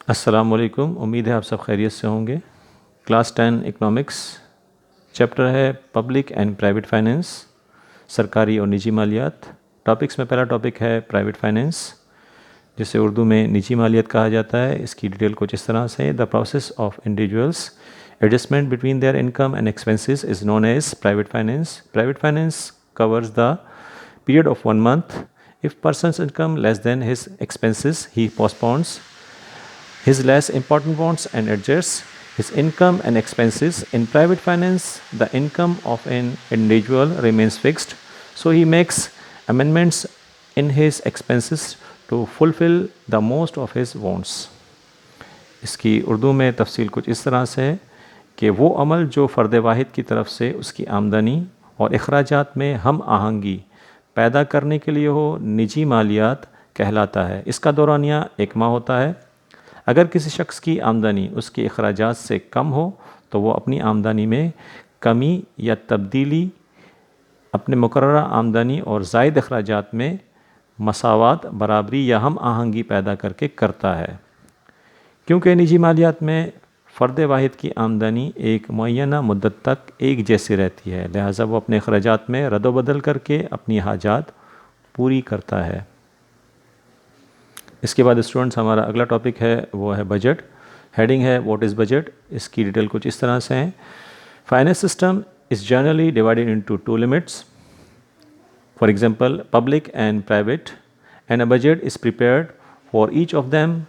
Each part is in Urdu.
السلام علیکم، امید ہے آپ سب خیریت سے ہوں گے۔ کلاس 10 اکنامکس چیپٹر ہے پبلک اینڈ پرائیویٹ فائنینس، سرکاری اور نجی مالیات۔ ٹاپکس میں پہلا ٹاپک ہے پرائیویٹ فائنینس، جسے اردو میں نجی مالیات کہا جاتا ہے۔ اس کی ڈیٹیل کچھ اس طرح سے: the process of individuals adjustment between their income and expenses is known as private finance. Private finance covers the period of 1 month. If person's income less than his expenses, he postpones his less important wants and adjusts his income and expenses. In private finance, the income of an individual remains fixed, so he makes amendments in his expenses to fulfill the most of his wants. اس کی اردو میں تفصیل کچھ اس طرح سے ہے کہ وہ عمل جو فرد واحد کی طرف سے اس کی آمدنی اور اخراجات میں ہم آہنگی پیدا کرنے کے لیے ہو، نجی مالیات کہلاتا ہے۔ اس کا دورانیہ 1 ماہ ہوتا ہے۔ اگر کسی شخص کی آمدنی اس کے اخراجات سے کم ہو تو وہ اپنی آمدنی میں کمی یا تبدیلی اپنے مقررہ آمدنی اور زائد اخراجات میں مساوات، برابری یا ہم آہنگی پیدا کر کے کرتا ہے۔ کیونکہ نجی مالیات میں فرد واحد کی آمدنی ایک معینہ مدت تک ایک جیسی رہتی ہے، لہٰذا وہ اپنے اخراجات میں رد و بدل کر کے اپنی حاجات پوری کرتا ہے۔ اس کے بعد اسٹوڈنٹس ہمارا اگلا ٹاپک ہے وہ ہے بجٹ۔ ہیڈنگ ہے واٹ از بجٹ۔ اس کی ڈیٹیل کچھ اس طرح سے ہیں: finance system is generally divided into 2 limits, for example public and private, and a budget is prepared for each of them.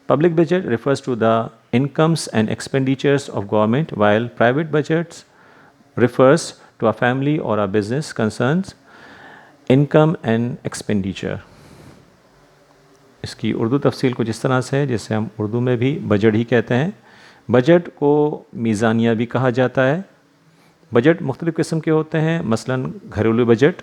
Public budget refers to the incomes and expenditures of government, while private budgets refers to a family or a business concerns income and expenditure. اس کی اردو تفصیل کچھ اس طرح سے ہے، جسے ہم اردو میں بھی بجٹ ہی کہتے ہیں۔ بجٹ کو میزانیہ بھی کہا جاتا ہے۔ بجٹ مختلف قسم کے ہوتے ہیں، مثلاً گھریلو بجٹ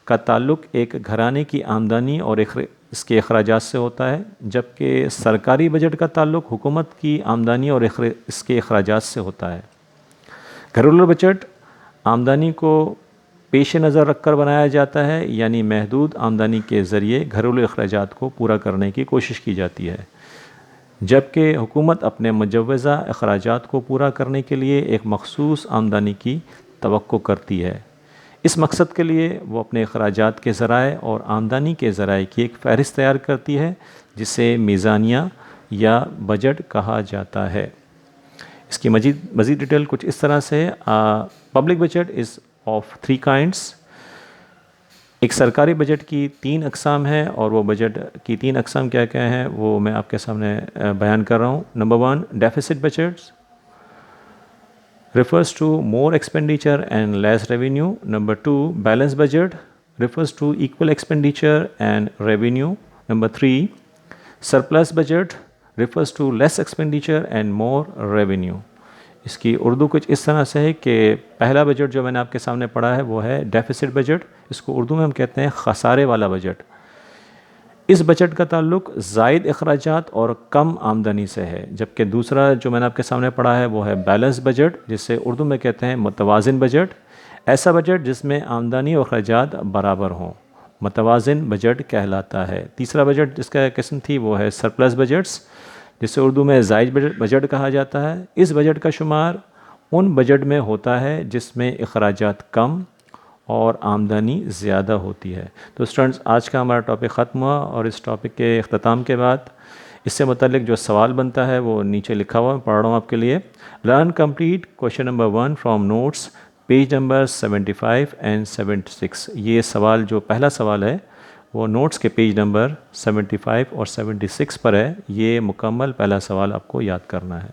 کا تعلق ایک گھرانے کی آمدنی اور اس کے اخراجات سے ہوتا ہے، جبکہ سرکاری بجٹ کا تعلق حکومت کی آمدنی اور اس کے اخراجات سے ہوتا ہے۔ گھریلو بجٹ آمدنی کو پیش نظر رکھ کر بنایا جاتا ہے، یعنی محدود آمدنی کے ذریعے گھریلو اخراجات کو پورا کرنے کی کوشش کی جاتی ہے، جبکہ حکومت اپنے مجوزہ اخراجات کو پورا کرنے کے لیے ایک مخصوص آمدنی کی توقع کرتی ہے۔ اس مقصد کے لیے وہ اپنے اخراجات کے ذرائع اور آمدنی کے ذرائع کی ایک فہرست تیار کرتی ہے، جسے میزانیہ یا بجٹ کہا جاتا ہے۔ اس کی مزید ڈیٹیل کچھ اس طرح سے ہے: public budget is of 3 kinds. ایک سرکاری بجٹ کی 3 اقسام ہیں، اور وہ بجٹ کی 3 اقسام کیا کیا ہیں وہ میں آپ کے سامنے بیان کر رہا ہوں۔ Number 1 deficits budgets refers to more expenditure and less revenue. Number 2 balanced budget refers to equal expenditure and revenue. Number 3 surplus budget refers to less expenditure and more revenue. اس کی اردو کچھ اس طرح سے ہے کہ پہلا بجٹ جو میں نے آپ کے سامنے پڑھا ہے وہ ہے ڈیفیسٹ بجٹ۔ اس کو اردو میں ہم کہتے ہیں خسارے والا بجٹ۔ اس بجٹ کا تعلق زائد اخراجات اور کم آمدنی سے ہے، جبکہ دوسرا جو میں نے آپ کے سامنے پڑھا ہے وہ ہے بیلنس بجٹ، جسے اردو میں کہتے ہیں متوازن بجٹ۔ ایسا بجٹ جس میں آمدنی اور اخراجات برابر ہوں، متوازن بجٹ کہلاتا ہے۔ تیسرا بجٹ جس کا قسم تھی وہ ہے سرپلس بجٹس، جسے اردو میں زائد بجٹ کہا جاتا ہے۔ اس بجٹ کا شمار ان بجٹ میں ہوتا ہے جس میں اخراجات کم اور آمدنی زیادہ ہوتی ہے۔ تو اسٹوڈنٹس آج کا ہمارا ٹاپک ختم ہوا، اور اس ٹاپک کے اختتام کے بعد اس سے متعلق جو سوال بنتا ہے وہ نیچے لکھا ہوا میں پڑھ رہا ہوں آپ کے لیے۔ Learn complete question number 1 from notes page number 75 and 76۔ یہ سوال جو پہلا سوال ہے وہ نوٹس کے پیج نمبر 75 اور 76 پر ہے۔ یہ مکمل پہلا سوال آپ کو یاد کرنا ہے۔